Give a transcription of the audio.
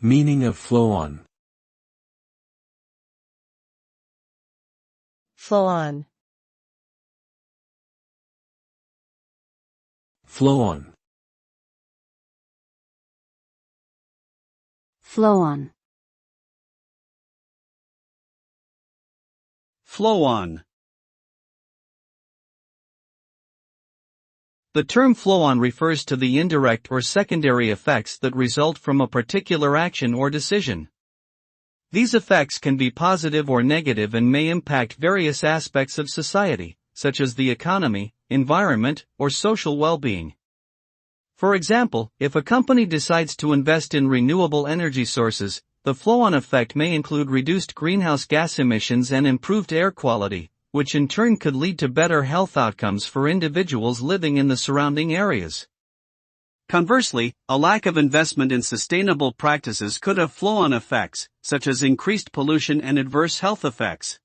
Meaning of flow-on. Flow-on. Flow-on. Flow-on. Flow-on. The term flow-on refers to the indirect or secondary effects that result from a particular action or decision. These effects can be positive or negative and may impact various aspects of society, such as the economy, environment, or social well-being. For example, if a company decides to invest in renewable energy sources, the flow-on effect may include reduced greenhouse gas emissions and improved air quality, which in turn could lead to better health outcomes for individuals living in the surrounding areas. Conversely, a lack of investment in sustainable practices could have flow-on effects, such as increased pollution and adverse health effects.